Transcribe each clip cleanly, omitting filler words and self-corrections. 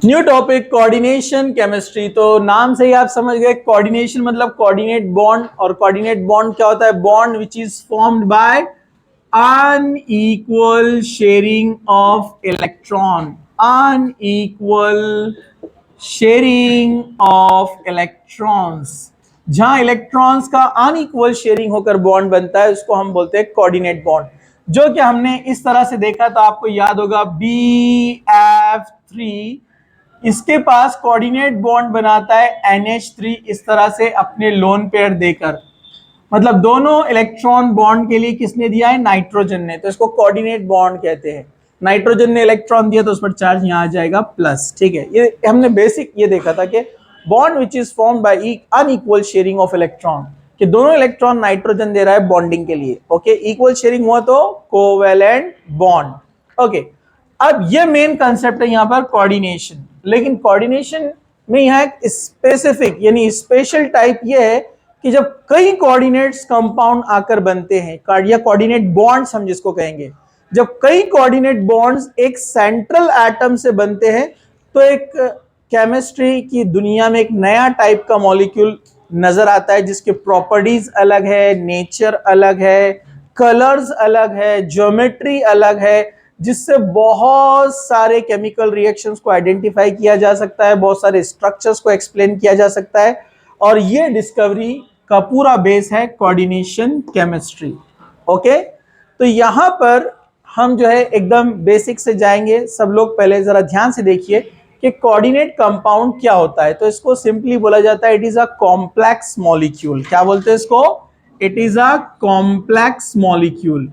New topic coordination chemistry. तो नाम से ही आप समझ गए कोऑर्डिनेशन मतलब कोऑर्डिनेट बॉन्ड। और कोऑर्डिनेट बॉन्ड क्या होता है? Bond which is formed by unequal sharing of electron. Unequal sharing of electrons. जहां इलेक्ट्रॉन्स का अनइक्वल शेयरिंग होकर बॉन्ड बनता है उसको हम बोलते हैं कोऑर्डिनेट बॉन्ड। जो कि हमने इस तरह से देखा था, आपको याद होगा BF3, इसके पास कोऑर्डिनेट बॉन्ड बनाता है NH3 इस तरह से अपने लोन पेयर देकर। मतलब दोनों इलेक्ट्रॉन बॉन्ड के लिए किसने दिया है? नाइट्रोजन ने। तो इसको कोऑर्डिनेट बॉन्ड कहते हैं। नाइट्रोजन ने इलेक्ट्रॉन दिया तो उस पर चार्ज यहां आ जाएगा प्लस। ठीक है, ये हमने बेसिक ये देखा था कि bond which is formed by unequal sharing of electron, कि दोनों इलेक्ट्रॉन नाइट्रोजन दे रहा है बॉन्डिंग के लिए। ओके, इक्वल शेयरिंग हुआ तो कोवेलेंट बॉन्ड। ओके, अब ये मेन कंसेप्ट है यहां पर कोऑर्डिनेशन। लेकिन कोऑर्डिनेशन में यहां एक स्पेसिफिक यानी स्पेशल टाइप ये है कि जब कई कोऑर्डिनेट्स कंपाउंड आकर बनते हैं, या कोऑर्डिनेट बॉन्ड्स हम जिसको कहेंगे, जब कई कोऑर्डिनेट बॉन्ड्स एक सेंट्रल एटम से बनते हैं तो एक केमिस्ट्री की दुनिया में एक नया टाइप का मॉलिक्यूल नजर आता है जिसके प्रॉपर्टीज अलग है, नेचर अलग है, कलर्स अलग है, ज्योमेट्री अलग है, जिससे बहुत सारे केमिकल रिएक्शंस को आइडेंटिफाई किया जा सकता है, बहुत सारे स्ट्रक्चर्स को एक्सप्लेन किया जा सकता है। और ये डिस्कवरी का पूरा बेस है कोऑर्डिनेशन केमिस्ट्री। ओके, तो यहां पर हम जो है एकदम बेसिक से जाएंगे। सब लोग पहले जरा ध्यान से देखिए कि कोऑर्डिनेट कंपाउंड क्या होता है। तो इसको सिंपली बोला जाता है it is a complex molecule. क्या बोलते हैं इसको? It is a complex molecule.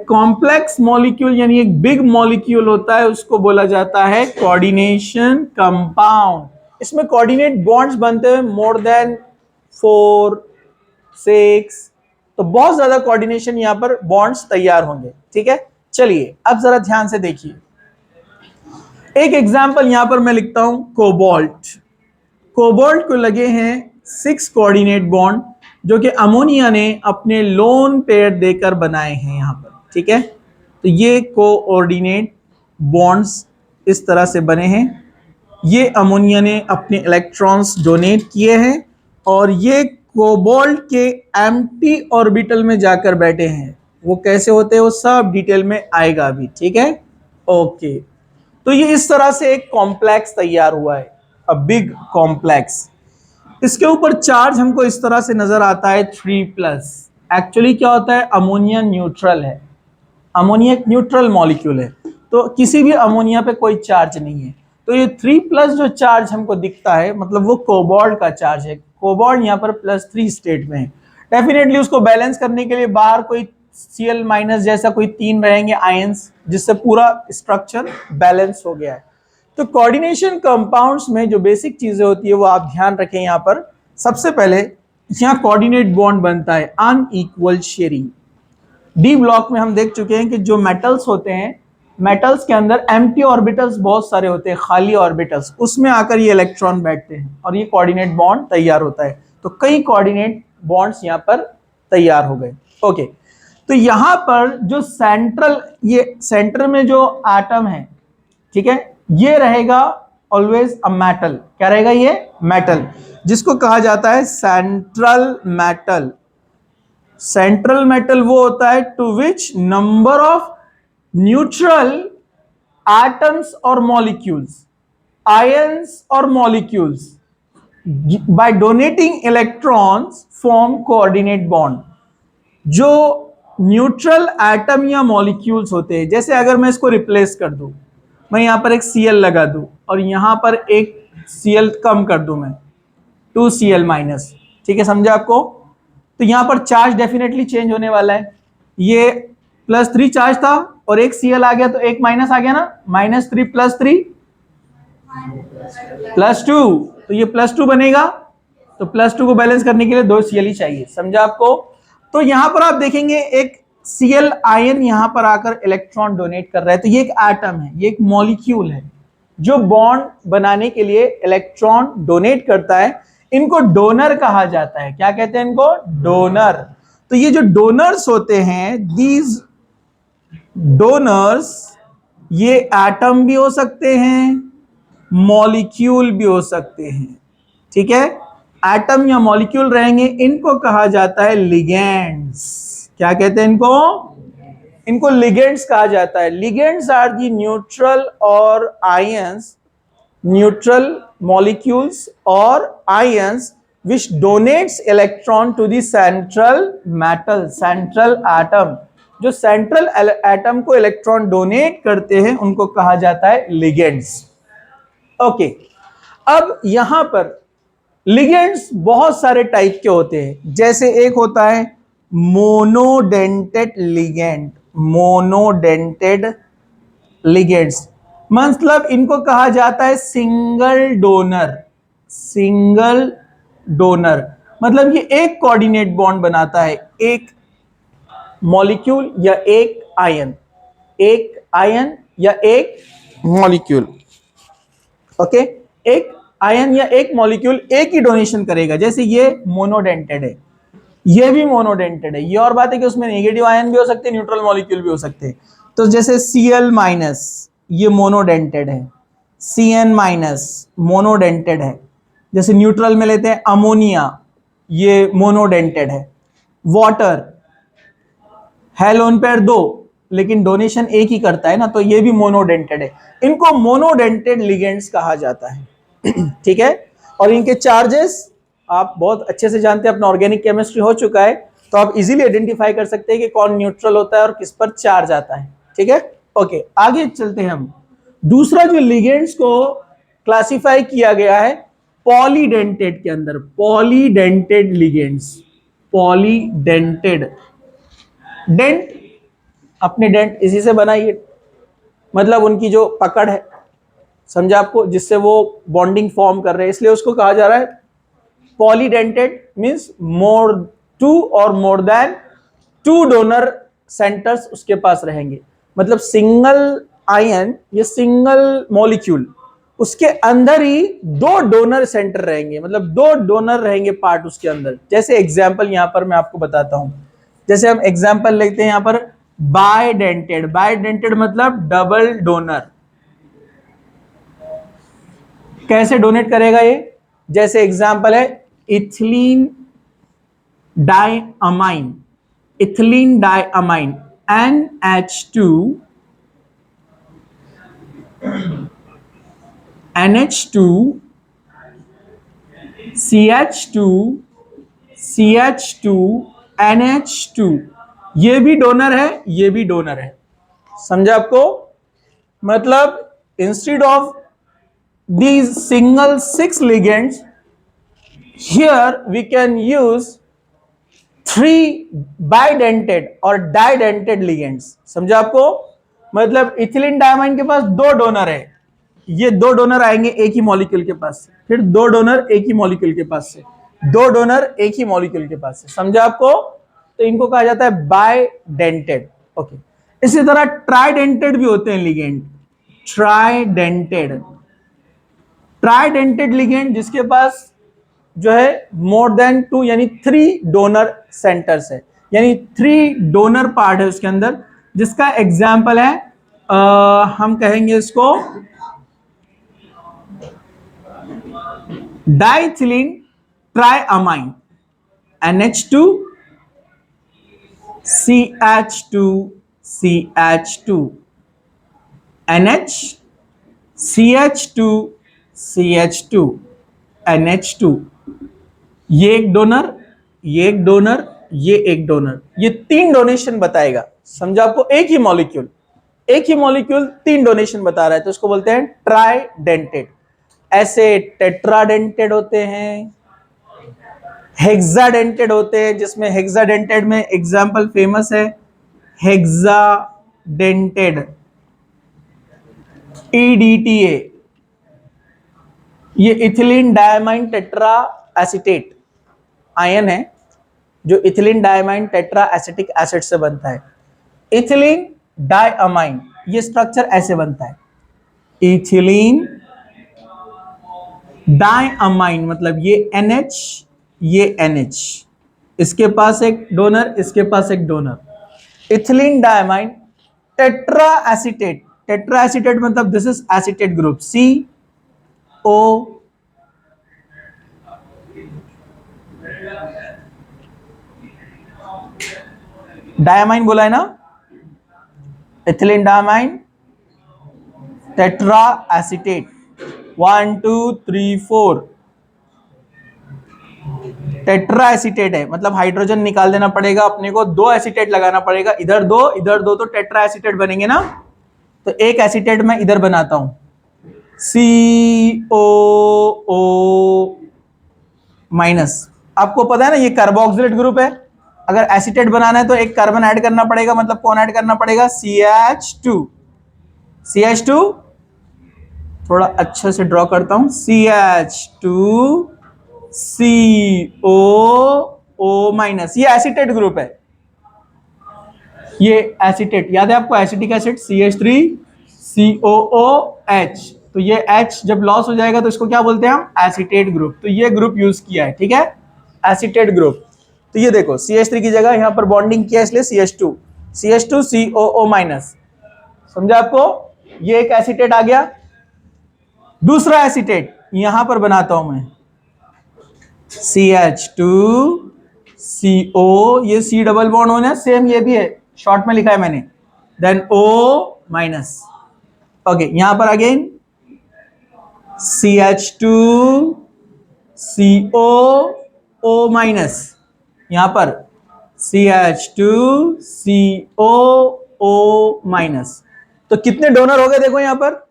Complex molecule यानी एक बिग मॉलिक्यूल होता है, उसको बोला जाता है कोऑर्डिनेशन कंपाउंड। इसमें कोऑर्डिनेट बॉन्ड्स बनते हैं मोर देन 4, 6, तो बहुत ज्यादा कोऑर्डिनेशन यहां पर बॉन्ड्स तैयार होंगे। ठीक है, चलिए अब जरा ध्यान से देखिए। एक एग्जांपल यहां पर मैं लिखता हूं, कोबाल्ट। कोबाल्ट को लगे हैं 6 कोऑर्डिनेट बॉन्ड जो कि अमोनिया ने अपने लोन पेयर देकर बनाए हैं यहां पर। ठीक है, तो ये कोऑर्डिनेट बॉन्ड्स इस तरह से बने हैं। ये अमोनिया ने अपने इलेक्ट्रॉन्स डोनेट किए हैं और ये कोबाल्ट के एम्प्टी ऑर्बिटल में जाकर बैठे हैं। वो कैसे होते हैं वो सब डिटेल में आएगा अभी। ठीक है, ओके। तो ये इस तरह से एक कॉम्प्लेक्स तैयार हुआ है, अ बिग कॉम्प्लेक्स। इसके ऊपर चार्ज हमको इस तरह से नजर आता है 3+। एक्चुअली क्या होता है? अमोनिया न्यूट्रल है। अमोनिया एक न्यूट्रल मॉलिक्यूल है, तो किसी भी अमोनिया पे कोई चार्ज नहीं है। तो ये 3+ जो चार्ज हमको दिखता है मतलब वो कोबाल्ट का चार्ज है। कोबाल्ट यहाँ पर +3 स्टेट में है। डेफिनेटली उसको बैलेंस करने के लिए बाहर कोई Cl- जैसा कोई 3 रहेंगे आयंस, जिससे पूरा स्ट्रक्चर बैलेंस हो गया है। तो कोऑर्डिनेशन कंपाउंड्स में जो बेसिक चीजें होती है वो आप ध्यान रखें। यहां पर सबसे पहले यहां कोऑर्डिनेट बॉन्ड बनता है अनइक्वल शेयरिंग। डी ब्लॉक में हम देख चुके हैं कि जो मेटल्स होते हैं, मेटल्स के अंदर एम्प्टी ऑर्बिटल्स बहुत सारे होते हैं, खाली ऑर्बिटल्स, उसमें आकर ये इलेक्ट्रॉन बैठते हैं और ये कोऑर्डिनेट बॉन्ड तैयार होता है। तो कई कोऑर्डिनेट बॉन्ड्स यहां पर तैयार हो गए। ओके, तो यहां पर जो सेंट्रल, ये सेंटर में जो एटम है, ठीक है, ये रहेगा ऑलवेज अ मेटल। क्या रहेगा? ये मेटल, जिसको कहा जाता है सेंट्रल मेटल। सेंट्रल मेटल वो होता है to which number of neutral atoms और मॉलिक्यूल्स, आयंस और molecules by donating electrons form coordinate bond. जो न्यूट्रल एटम या मॉलिक्यूल्स होते हैं, जैसे अगर मैं इसको रिप्लेस कर दूं, मैं यहां पर एक Cl लगा दूं और यहां पर एक Cl कम कर दूं, मैं 2Cl-। ठीक है, समझे आपको? तो यहां पर चार्ज डेफिनेटली चेंज होने वाला है। ये +3 चार्ज था और एक Cl आ गया तो एक माइनस आ गया ना, -3 + 3 +2, तो ये +2 बनेगा। तो +2 को बैलेंस करने के लिए 2 Cl ही चाहिए। समझा आपको? तो यहां पर आप देखेंगे एक Cl आयन यहां पर आकर इलेक्ट्रॉन डोनेट कर रहा है। तो ये एक एटम है, ये एक मॉलिक्यूल है जो बॉन्ड बनाने के लिए इलेक्ट्रॉन डोनेट करता है। इनको डोनर कहा जाता है। क्या कहते हैं इनको? डोनर। तो ये जो डोनर्स होते हैं, दीज डोनर्स, ये एटम भी हो सकते हैं, मॉलिक्यूल भी हो सकते हैं, ठीक है। एटम या मॉलिक्यूल रहेंगे, इनको कहा जाता है लिगेंड्स। क्या कहते हैं इनको? इनको लिगेंड्स कहा जाता है। लिगेंड्स आर दी न्यूट्रल और आयंस, न्यूट्रल मॉलिक्यूल्स और ions which donates electron to the central metal, central atom। जो सेंट्रल एटम को इलेक्ट्रॉन डोनेट करते हैं उनको कहा जाता है लिगेंड्स। ओके, अब यहां पर लिगेंड्स बहुत सारे टाइप के होते हैं। जैसे एक होता है मोनोडेंटेड लिगेंड। मोनोडेंटेड लिगेंड्स मतलब इनको कहा जाता है सिंगल डोनर। सिंगल डोनर मतलब ये एक कोऑर्डिनेट बॉन्ड बनाता है, एक मॉलिक्यूल या एक आयन, एक आयन या एक मॉलिक्यूल। ओके, एक आयन या एक मॉलिक्यूल एक ही डोनेशन करेगा। जैसे ये मोनोडेंटेड है, ये भी मोनोडेंटेड है। ये और बात है कि उसमें नेगेटिव आयन भी हो सकते हैं, न्यूट्रल मॉलिक्यूल भी हो सकते हैं। तो जैसे Cl- ये मोनोडेंटेड है, Cn- मोनोडेंटेड है। जैसे न्यूट्रल में लेते हैं अमोनिया, ये मोनोडेंटेड है। वाटर है लोन पेयर दो लेकिन डोनेशन एक ही करता है ना, तो ये भी मोनोडेंटेड है। इनको मोनोडेंटेड लिगेंड्स कहा जाता है ठीक है। और इनके चार्जेस आप बहुत अच्छे से जानते हैं, अपना ऑर्गेनिक केमिस्ट्री हो चुका है, तो आप इजीली आइडेंटिफाई कर सकते हैं कि कौन न्यूट्रल होता है और किस पर चार्ज आता है, ठीक है। ओके, आगे चलते हैं हम। दूसरा जो लिगेंड्स को क्लासिफाई किया गया है पॉलीडेंटेड के अंदर, पॉलीडेंटेड लिगेंड्स। पॉलीडेंटेड, डेंट अपने डेंट इसी से बनाइए, मतलब उनकी जो पकड़ है, समझा आपको, जिससे वो बॉन्डिंग फॉर्म कर रहे हैं, इसलिए उसको कहा जा रहा है पॉलीडेंटेड। मींस मोर टू और more than two donor centres उसके पास रहेंगे। मतलब सिंगल आयन या सिंगल मॉलिक्यूल, उसके अंदर ही दो डोनर सेंटर रहेंगे, मतलब दो डोनर रहेंगे पार्ट उसके अंदर। जैसे एग्जांपल यहां पर मैं आपको बताता हूं। जैसे हम एग्जांपल लेते हैं यहां पर बायडेंटेड। बायडेंटेड मतलब डबल डोनर। कैसे डोनेट करेगा ये? जैसे एग्जांपल है ethylene diamine. Ethylene diamine NH2 NH2 CH2 CH2 NH2। ये भी डोनर है, ये भी डोनर है, समझा आपको। मतलब instead of these single 6 ligands, here we can use 3 bidentate और didentate ligands। समझा आपको? मतलब इथिलीन डायमाइन के पास दो डोनर है, ये दो डोनर आएंगे एक ही मॉलिक्यूल के पास से, फिर दो डोनर एक ही मॉलिक्यूल के पास से, दो डोनर एक ही मॉलिक्यूल के पास से, समझा आपको। तो इनको कहा जाता है बायडेंटेड। ओके, इसी तरह ट्राइडेंटेड भी होते हैं लिगेंड। ट्राइडेंटेड, ट्राइडेंटेड लिगेंड जिसके पास जो है मोर देन टू यानी 3 डोनर सेंटर्स है, यानी 3 डोनर पार्ट है उसके अंदर। जिसका एग्जांपल है हम कहेंगे इसको diethylene ट्राइअमाइन NH2 CH2 CH2 NH CH2 CH2 NH2। ये एक डोनर, ये एक डोनर, ये एक डोनर, ये 3 डोनेशन बताएगा, समझा आपको। एक ही मॉलिक्यूल, एक ही मॉलिक्यूल 3 डोनेशन बता रहा है, तो इसको बोलते हैं ट्राइडेंटेड। ऐसे टेट्राडेंटेड होते हैं, हेक्साडेंटेड होते हैं, जिसमें हेक्साडेंटेड में एग्जांपल फेमस है हेक्साडेंटेड EDTA। ये ethylene diamine tetra acetate ion है जो ethylene diamine tetra acetic acid से बनता है। इथिलीन डायअमाइन, ये स्ट्रक्चर ऐसे बनता है, इथिलीन डायअमाइन मतलब ये NH, ये NH, इसके पास एक डोनर, इसके पास एक donor. Ethylene diamine tetra acetate. Tetra acetate मतलब this is acetate group C O, diamine बोला है ना, ethylene diamine, tetra acetate, 1 2 3 4, tetra acetate है, मतलब हाइड्रोजन निकाल देना पड़ेगा अपने को, 2 एसीटेट लगाना पड़ेगा, इधर 2 इधर 2, तो टेट्रा एसीटेट बनेंगे ना। तो एक एसीटेट मैं इधर बनाता हूं, COO माइनस। आपको पता है ना ये कार्बोक्सिलेट ग्रुप है, अगर एसीटेट बनाना है तो एक कार्बन ऐड करना पड़ेगा, मतलब कौन ऐड करना पड़ेगा, CH2। CH2 थोड़ा अच्छे से ड्रॉ करता हूं, CH2 COO माइनस, ये एसीटेट ग्रुप है, ये एसीटेट याद है आपको, एसिटिक एसिड CH3COOH, तो ये H जब लॉस हो जाएगा तो इसको क्या बोलते हैं हम, एसीटेट ग्रुप। तो ये ग्रुप यूज किया है, ठीक है, एसीटेट ग्रुप। तो ये देखो CH3 की जगह यहां पर बॉन्डिंग किया, इसलिए CH2 COO माइनस, समझा आपको, ये एक एसीटेट आ गया। दूसरा एसीटेट यहां पर बनाता हूं मैं, CH2CO, ये C डबल बॉन्ड होना सेम, ये भी है, शॉर्ट में लिखा है मैंने, देन O माइनस। ओके, यहां पर अगेन CH2CO माइनस, यहां पर CH2CO माइनस। तो कितने डोनर हो गए देखो यहां पर,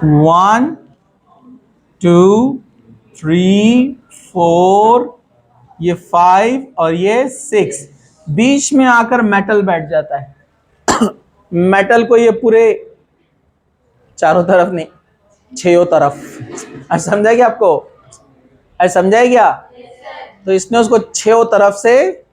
1 2 3 4, ये 5 और ये 6, बीच में आकर मेटल बैठ जाता है। मेटल को ये पूरे चारों तरफ नहीं, 6 तरफ, समझा क्या आपको, समझा क्या, तो इसने उसको 6 तरफ से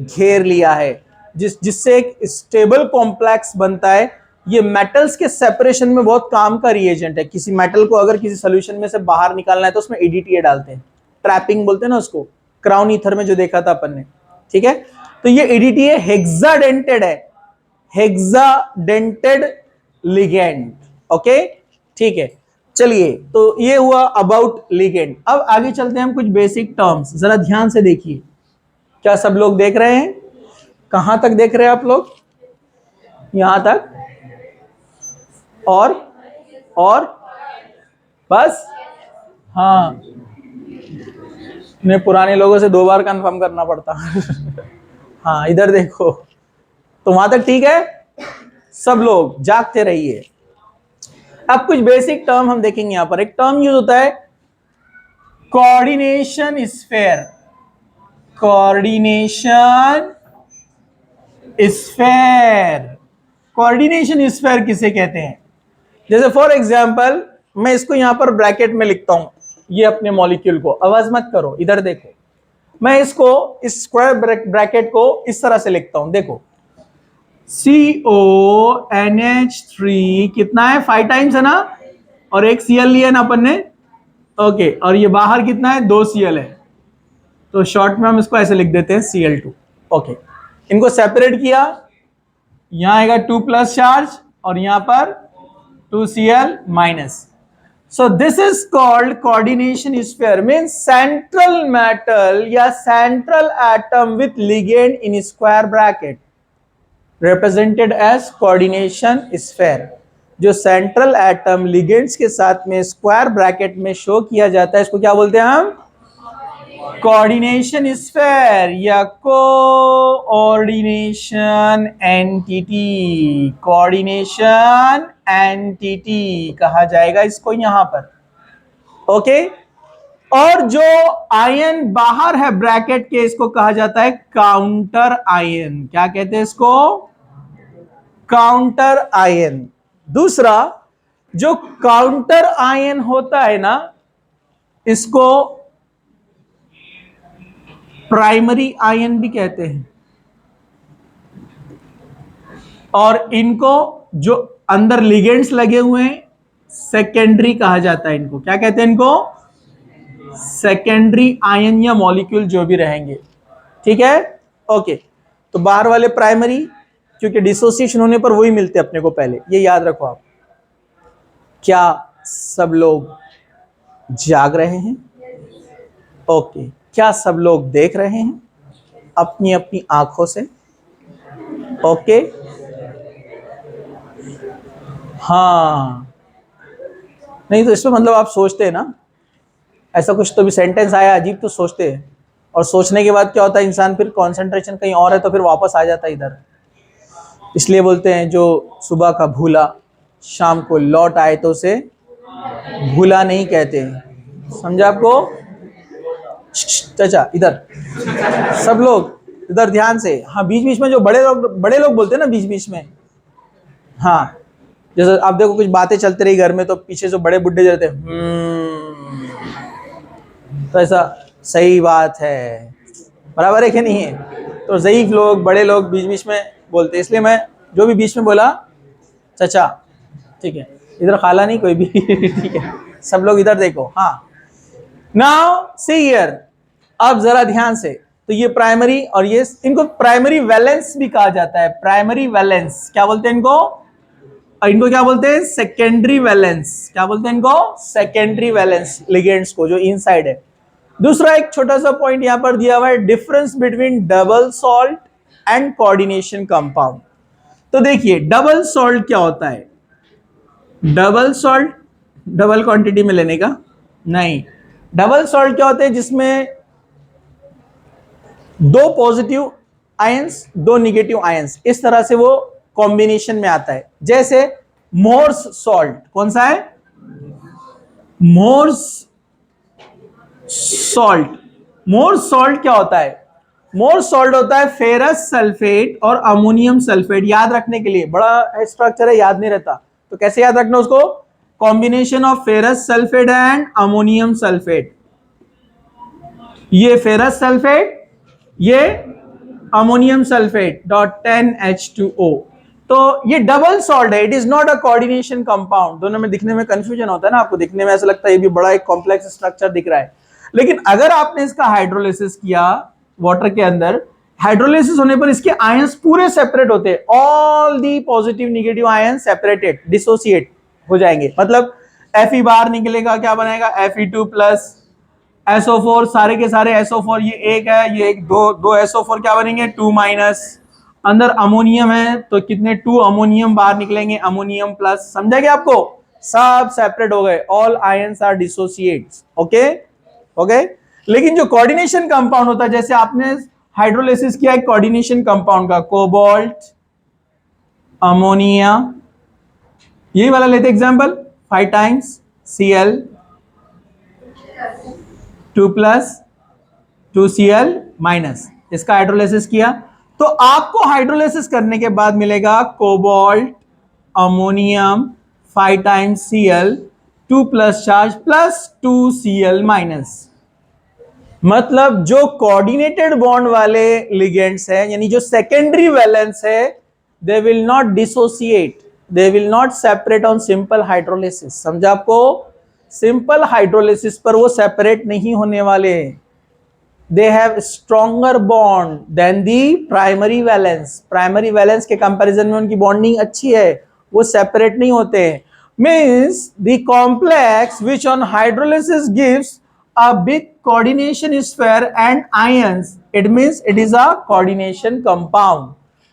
घेर लिया है, जिससे एक स्टेबल कॉम्प्लेक्स बनता है। ये मेटल्स के सेपरेशन में बहुत काम का रिएजेंट है। किसी मेटल को अगर किसी सोल्यूशन में से बाहर निकालना है तो उसमें EDTA डालते हैं, ट्रैपिंग बोलते हैं ना उसको, क्राउन ईथर में जो देखा था अपन ने, ठीक है। तो ये EDTA हेक्साडेंटेड है, हेक्साडेंटेड लिगेंड, ओके, ठीक है। चलिए, तो ये हुआ अबाउट लिगेंड। अब आगे चलते हैं हम कुछ बेसिक टर्म्स, जरा ध्यान से देखिए, क्या सब लोग देख रहे हैं, कहां तक देख रहे हैं आप लोग, यहां तक, और बस, हाँ, मैं पुराने लोगों से 2 बार कंफर्म करना पड़ता। हाँ, इधर देखो, तो वहां तक ठीक है, सब लोग जागते रहिए। अब कुछ बेसिक टर्म हम देखेंगे। यहां पर एक टर्म यूज होता है coordination sphere, coordination sphere, coordination sphere किसे कहते हैं, जैसे फॉर एग्जांपल मैं इसको यहां पर ब्रैकेट में लिखता हूं, ये अपने मॉलिक्यूल को, आवाज मत करो, इधर देखो, मैं इसको इस स्क्वायर ब्रैकेट को इस तरह से लिखता हूं, देखो CONH3 कितना है, 5 टाइम्स है ना, और एक Cl लिया ना अपन ने, ओके, और ये बाहर कितना है, 2 Cl है, तो शॉर्ट में हम इसको ऐसे लिख देते हैं Cl2, ओके। इनको सेपरेट किया, यहां आएगा 2 प्लस चार्ज और यहां पर 2Cl minus. So this is called coordination sphere, means central metal या central atom with ligand in square bracket represented as coordination sphere। जो सेंट्रल एटम लिगेंड्स के साथ में स्क्वायर ब्रैकेट में शो किया जाता है, इसको क्या बोलते हैं हम, कोऑर्डिनेशन स्फीयर या कोऑर्डिनेशन एंटिटी, कोऑर्डिनेशन एंटिटी कहा जाएगा इसको यहां पर, ओके। और जो आयन बाहर है ब्रैकेट के, इसको कहा जाता है काउंटर आयन, क्या कहते हैं इसको, काउंटर आयन। दूसरा, जो काउंटर आयन होता है ना, इसको प्राइमरी आयन भी कहते हैं, और इनको जो अंदर लिगेंड्स लगे हुए हैं सेकेंडरी कहा जाता है, इनको क्या कहते हैं, इनको सेकेंडरी आयन या मॉलिक्यूल जो भी रहेंगे, ठीक है, ओके। तो बाहर वाले प्राइमरी, क्योंकि डिसोसिएशन होने पर वही मिलते हैं अपने को पहले, ये याद रखो आप। क्या सब लोग जाग रहे हैं? ओके। क्या सब लोग देख रहे हैं अपनी अपनी आंखों से? ओके। हाँ, नहीं तो इसमें मतलब आप सोचते हैं ना, ऐसा कुछ तो भी सेंटेंस आया अजीब तो सोचते हैं, और सोचने के बाद क्या होता है, इंसान फिर कंसंट्रेशन कहीं और है तो फिर वापस आ जाता है इधर। इसलिए बोलते हैं जो सुबह का भूला शाम को लौट आए तो उसे भूला नहीं कहते हैं। समझा आपको? चाचा इधर, सब लोग इधर ध्यान से। हाँ, बीच बीच में जो बड़े लोग बोलते हैं ना बीच बीच में, हाँ, जैसे आप देखो कुछ बातें चलती रही घर में तो पीछे जो बड़े बुड्ढे रहते हैं तो ऐसा सही बात है, बराबर है कि नहीं है? तो ज़ईफ लोग बड़े लोग बीच बीच में बोलते हैं, इसलिए मैं जो भी बीच में बोला चाचा, ठीक है, इधर खाला नहीं कोई भी ठीक है, सब लोग इधर देखो। हाँ, नाउ सी हियर, अब जरा ध्यान से। तो ये प्राइमरी, और ये इनको प्राइमरी वैलेंस भी कहा जाता है। प्राइमरी वैलेंस क्या बोलते हैं इनको? इनको क्या बोलते हैं? Secondary valence. क्या बोलते हैं इनको? सेकेंडरी वैलेंस लिगेंड्स को, जो इनसाइड है। दूसरा एक छोटा सा पॉइंट यहां पर दिया हुआ है, difference between double salt and coordination compound. तो देखिए डबल सॉल्ट क्या होता है? डबल सॉल्ट डबल क्वांटिटी में लेने का नहीं। डबल सॉल्ट क्या होते हैं? जिसमें दो पॉजिटिव आयंस दो निगेटिव आयंस, इस तरह से वो कॉम्बिनेशन में आता है। जैसे मोर्स सॉल्ट, कौन सा है? Morse salt. मोर्स सॉल्ट क्या होता है? मोर्स सॉल्ट होता है फेरस सल्फेट और अमोनियम सल्फेट। याद रखने के लिए बड़ा स्ट्रक्चर है, याद नहीं रहता तो कैसे याद रखना उसको? Combination of ferrous sulphate and ammonium sulphate. ये फेरस सल्फेट, ये अमोनियम सल्फेट डॉट 10H2O। तो ये डबल सॉल्ट है, it is not a coordination compound. दोनों में दिखने में कंफ्यूजन होता है ना, आपको दिखने में ऐसा लगता है ये भी बड़ा एक कॉम्प्लेक्स स्ट्रक्चर दिख रहा है, लेकिन अगर आपने इसका हाइड्रोलिसिस किया वाटर के अंदर, हाइड्रोलिसिस होने पर इसके आयंस पूरे सेपरेट होते हैं। All the positive negative ions separated, dissociate हो जाएंगे। मतलब Fe बाहर निकलेगा, क्या बनेगा? Fe2 प्लस SO4, सारे के सारे SO4, ये एक है, ये एक, दो SO4 क्या बनेंगे? 2 माइनस। अंदर अमोनियम है तो कितने? 2 अमोनियम बाहर निकलेंगे, अमोनियम प्लस। समझा क्या आपको? सब सेपरेट हो गए, all ions are dissociates. Okay okay. लेकिन जो कोऑर्डिनेशन कंपाउंड होता है, जैसे आपने हाइड्रोलिसिस किया एक कोऑर्डिनेशन कंपाउंड का, कोबाल्ट अमोनिया, यही वाला लेते example, 5 times Cl 2 plus 2Cl minus, इसका हाइड्रोलिसिस किया तो आपको हाइड्रोलिसिस करने के बाद मिलेगा cobalt ammonium 5 times Cl 2 plus charge plus 2Cl minus. मतलब जो कोऑर्डिनेटेड बॉन्ड वाले लिगेंड्स हैं, यानी जो सेकेंडरी वैलेंस है, they will not dissociate, they will not separate on simple hydrolysis. समझा आपको? सिंपल हाइड्रोलिसिस पर वो सेपरेट नहीं होने वाले हैं। They have stronger bond than the primary valence. Primary valence के कंपैरिजन में उनकी बॉन्डिंग अच्छी है, वो सेपरेट नहीं होते हैं। Means the complex which on hydrolysis gives a big coordination sphere and ions, it means it is a coordination compound.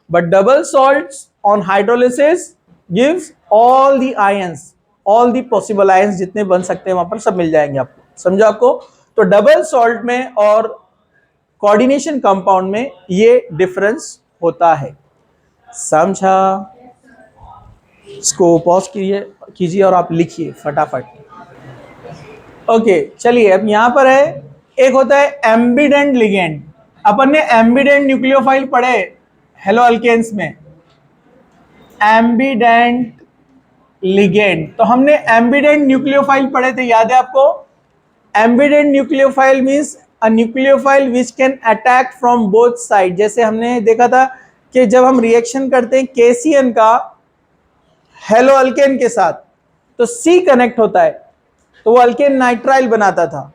But double salts on hydrolysis gives all the ions, all the possible ions जितने बन सकते हैं वहां पर सब मिल जाएंगे आपको। समझा आपको? तो डबल सॉल्ट में और कोऑर्डिनेशन कंपाउंड में ये डिफरेंस होता है। समझा? इसको पॉज कीजिए और आप लिखिए फटाफट। ओके चलिए, अब यहां पर है, एक होता है एम्बिडेंट लिगेंड। अपन ने एम्बिडेंट न्यूक्लियोफाइल पढ़े हेलो अल्केन्स में, एम्बिडेंट लिगेंड। तो हमने एम्बिडेंट न्यूक्लियोफाइल पढ़े थे, याद है आपको? Ambident nucleophile means a nucleophile which can attack from both side. जैसे हमने देखा था कि जब हम रिएक्शन करते हैं KCN का हेलो अल्केन के साथ तो C कनेक्ट होता है, तो वो अल्केन नाइट्राइल बनाता था,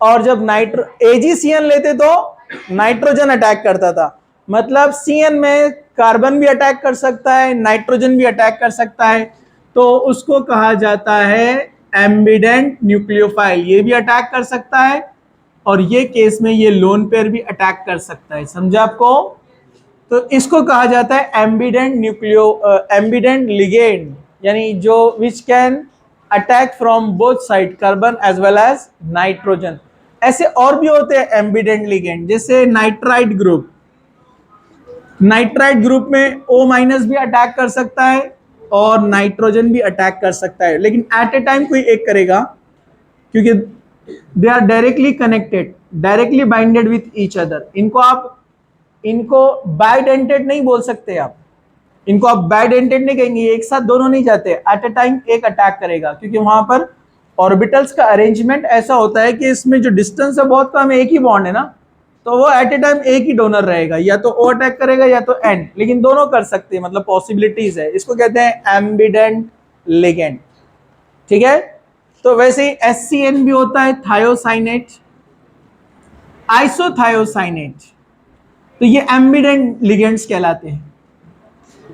और जब AgCN लेते तो नाइट्रोजन अटैक करता था। मतलब CN में कार्बन भी अटैक कर सकता है, नाइट्रोजन भी अटैक कर सकता है। तो उसको कहा जाता है एम्बिडेंट न्यूक्लियोफाइल। ये भी अटैक कर सकता है और ये केस में ये लोन पेयर भी अटैक कर सकता है, समझा आपको? तो इसको कहा जाता है एम्बिडेंट लिगेंड, यानी जो which can attack from both side, carbon as well as nitrogen. ऐसे और भी होते हैं एम्बिडेंट लिगेंड, जैसे नाइट्राइड ग्रुप। नाइट्राइड ग्रुप में O माइनस भी अटैक कर सकता है और नाइट्रोजन भी अटैक कर सकता है, लेकिन एट ए टाइम कोई एक करेगा, क्योंकि they are directly connected, directly binded with each other. इनको बाइडेंटेड नहीं बोल सकते आप, इनको आप बाइडेंटेड नहीं कहेंगे, एक साथ दोनों नहीं जाते, एट ए टाइम एक अटैक करेगा, क्योंकि वहां पर ऑर्बिटल्स का अरेंजमेंट ऐसा होता है कि इसमें जो डिस्टेंस है बहुत कम है, एक ही बॉन्ड है ना, तो वो एट ए टाइम एक ही डोनर रहेगा, या तो ओ अटैक करेगा या तो एन, लेकिन दोनों कर सकते हैं, मतलब पॉसिबिलिटीज है। इसको कहते हैं एम्बिडेंट लिगेंड, ठीक है। तो वैसे ही HCN भी होता है, थायोसाइनेट, आइसोथायोसाइनेट, तो ये एम्बिडेंट लिगेंड्स कहलाते हैं।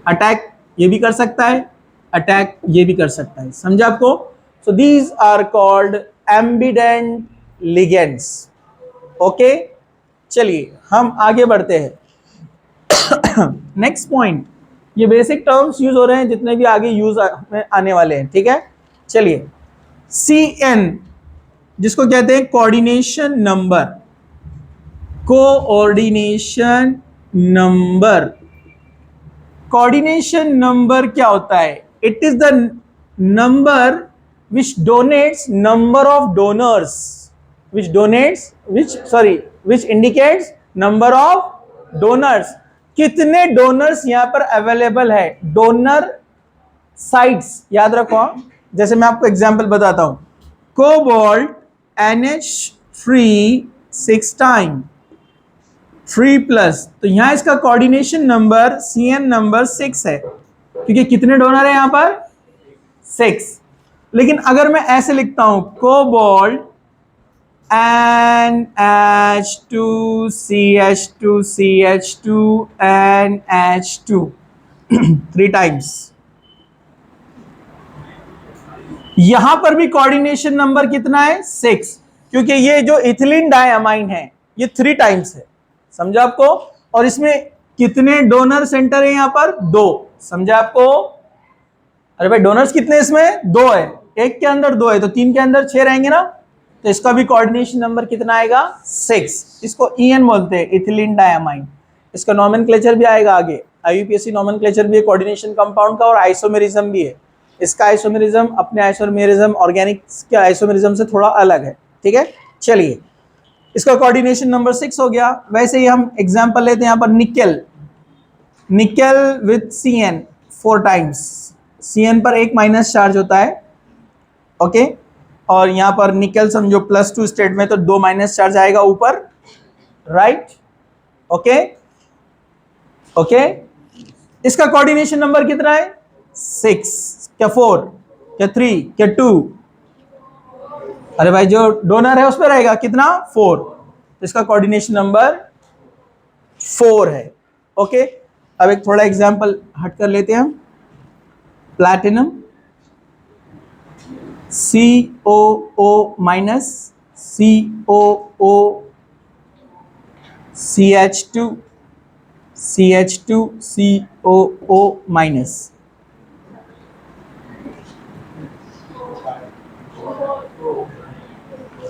अटैक ये भी कर सकता है, अटैक ये भी कर सकता है, समझा आपको? So these are called ambident ligands. Okay, चलिए हम आगे बढ़ते हैं। नेक्स्ट पॉइंट, ये बेसिक टर्म्स यूज हो रहे हैं जितने भी आगे यूज आने वाले हैं, ठीक है। चलिए, CN जिसको कहते हैं coordination number, coordination number. Coordination number क्या होता है? It is the number which donates number of donors, which indicates number of donors। कितने डोनर्स यहां पर अवेलेबल है, डोनर साइट्स याद रखो। जैसे मैं आपको एग्जांपल बताता हूं, कोबाल्ट NH3 6 टाइम 3+, तो यहां इसका कोऑर्डिनेशन नंबर CN नंबर 6 है, क्योंकि कितने डोनर है यहां पर? 6। लेकिन अगर मैं ऐसे लिखता हूं, cobalt NH2 CH2 CH2 NH2 3 times, यहां पर भी कोऑर्डिनेशन नंबर कितना है? 6, क्योंकि ये जो इथिलीन डायमाइन है ये 3 टाइम्स है, समझा आपको? और इसमें कितने डोनर सेंटर है यहां पर? 2, समझा आपको? अरे भाई डोनर्स कितने इसमें? 2 है, एक के अंदर 2 है तो 3 के अंदर 6 रहेंगे ना, तो इसका भी कोऑर्डिनेशन नंबर कितना आएगा? 6। इसको EN बोलते हैं, इथिलीन डायमाइन। इसका नोमेनक्लेचर भी आएगा आगे, IUPAC नोमेनक्लेचर भी है कोऑर्डिनेशन कंपाउंड का, और आइसोमेरिज्म भी है। इसका आइसोमेरिज्म अपने आइसोमेरिज्म ऑर्गेनिक के आइसोमेरिज्म से थोड़ा अलग है, ठीक है। चलिए, इसका कोऑर्डिनेशन नंबर 6 हो गया। वैसे ही हम एग्जांपल लेते हैं यहाँ पर, nickel with CN 4 times, CN पर एक माइनस चार्ज होता है, ओके, और यहाँ पर निकेल समझो +2 स्टेट में, तो 2 माइनस चार्ज आएगा ऊपर, राइट, ओके ओके। इसका कोऑर्डिनेशन नंबर कितना है? 6, क्या 4, क्या 3, क्या 2? अरे भाई जो डोनर है उस पर रहेगा कितना? 4, तो इसका कोऑर्डिनेशन नंबर 4 है, ओके। अब एक थोड़ा एग्जांपल हट कर लेते हैं हम, platinum COO minus, COO CH2 CH2 COO minus,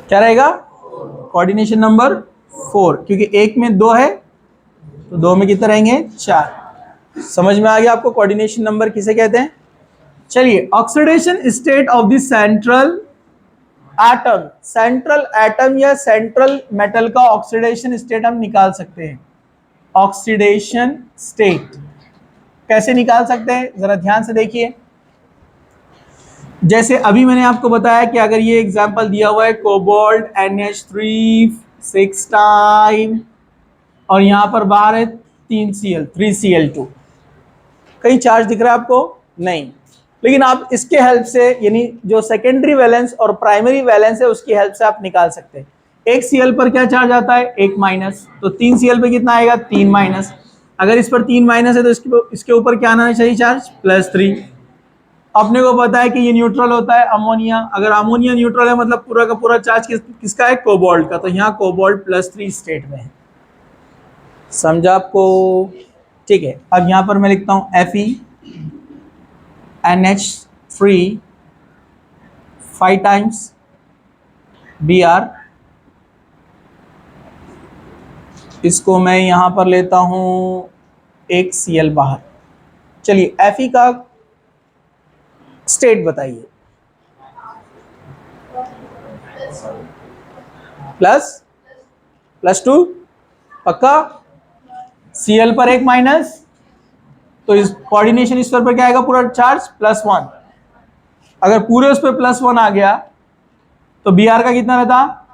क्या रहेगा? कोऑर्डिनेशन नंबर 4, क्योंकि एक में 2 है तो 2 में कितने रहेंगे? 4। समझ में आ गया आपको कोऑर्डिनेशन नंबर किसे कहते हैं? चलिए, oxidation state of the central atom, central atom या सेंट्रल मेटल का ऑक्सीडेशन स्टेट हम निकाल सकते हैं। ऑक्सीडेशन स्टेट कैसे निकाल सकते हैं, जरा ध्यान से देखिए। जैसे अभी मैंने आपको बताया कि अगर ये एग्जांपल दिया हुआ है, कोबाल्ट NH3 6 टाइम, और यहां पर बाहर है 3Cl2, कहीं चार्ज दिख रहा है आपको? नहीं, लेकिन आप इसके हेल्प से, यानी जो सेकेंडरी वैलेंस और प्राइमरी वैलेंस है उसकी हेल्प से आप निकाल सकते हैं। एक Cl पर क्या चार्ज आता है? 1 माइनस, तो 3Cl पे कितना आएगा? 3 माइनस। अगर इस पर 3 माइनस है तो इसके ऊपर क्या आना चाहिए चार्ज? +3। अपने को पता है कि ये न्यूट्रल होता है अमोनिया, अगर अमोनिया न्यूट्रल है मतलब पूरा का पूरा चार्ज किसका है, कोबाल्ट का, तो यहाँ कोबाल्ट +3 स्टेट में है। समझा आपको? ठीक है, अब यहाँ पर मैं लिखता हूँ FeNH3 5 टाइम्स Br, इसको मैं यहाँ पर लेता हूँ एक Cl बाहर। चलिए Fe का स्टेट बताइए। +2 पक्का? Cl पर एक माइनस, तो इस कोऑर्डिनेशन स्तर पर क्या आएगा, पूरा चार्ज +1। अगर पूरे उस पर +1 आ गया तो Br का कितना रहता,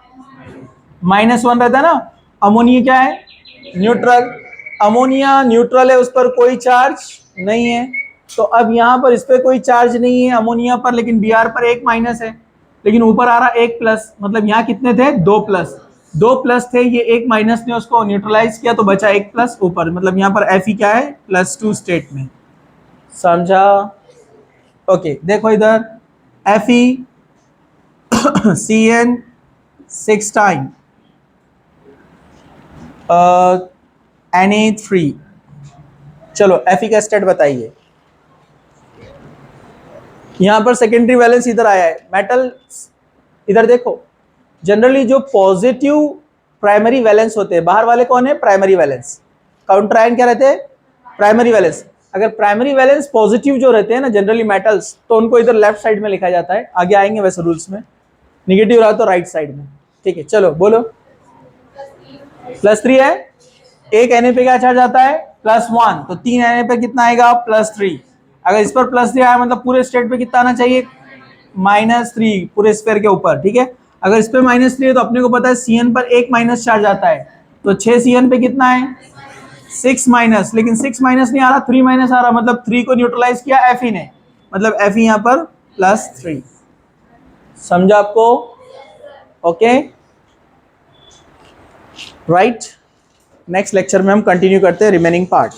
-1 रहता है ना। अमोनिया क्या है, न्यूट्रल, अमोनिया न्यूट्रल है, उस पर कोई चार्ज नहीं है, तो अब यहाँ पर इस पर कोई चार्ज नहीं है अमोनिया पर, लेकिन Br पर एक माइनस है, लेकिन ऊपर आ रहा एक प्लस, मतलब यहाँ कितने थे, दो प्लस थे, ये एक माइनस ने उसको न्यूट्रलाइज किया तो बचा एक प्लस ऊपर, मतलब यहाँ पर Fe क्या है, +2 स्टेट में। समझा? ओके, देखो इधर Fe Cn 6 टाइम Na3। चलो Fe का स्टेट बताइए। यहां पर सेकेंडरी वैलेंस इधर आया है, मेटल इधर देखो, जनरली जो पॉजिटिव प्राइमरी वैलेंस होते हैं, बाहर वाले कौन है, प्राइमरी वैलेंस, काउंटर आयन क्या रहते हैं, प्राइमरी वैलेंस। अगर प्राइमरी वैलेंस पॉजिटिव जो रहते हैं ना जनरली मेटल्स, तो उनको इधर लेफ्ट साइड में लिखा जाता है, आगे आएंगे वैसे रूल्स में। निगेटिव रहा तो राइट साइड में। ठीक है, चलो बोलो। +3 है, एक Na पे क्या चार्ज आता है, +1, तो 3 Na पे कितना आएगा, +3। अगर इस पर +3 आया मतलब पूरे स्टेट पे कितना आना चाहिए, -3 पूरे स्फीयर के ऊपर। ठीक है, अगर इस पे -3 है तो अपने को पता है Cn पर एक माइनस चार्ज आता है, तो 6 Cn पे कितना है, 6 माइनस, लेकिन 6 माइनस नहीं आ रहा, 3 माइनस आ रहा, मतलब 3 को न्यूट्रलाइज किया Fe ने, मतलब Fe यहाँ पर +3। समझा आपको? Okay, right. नेक्स्ट लेक्चर में हम कंटिन्यू करते हैं रिमेनिंग पार्ट।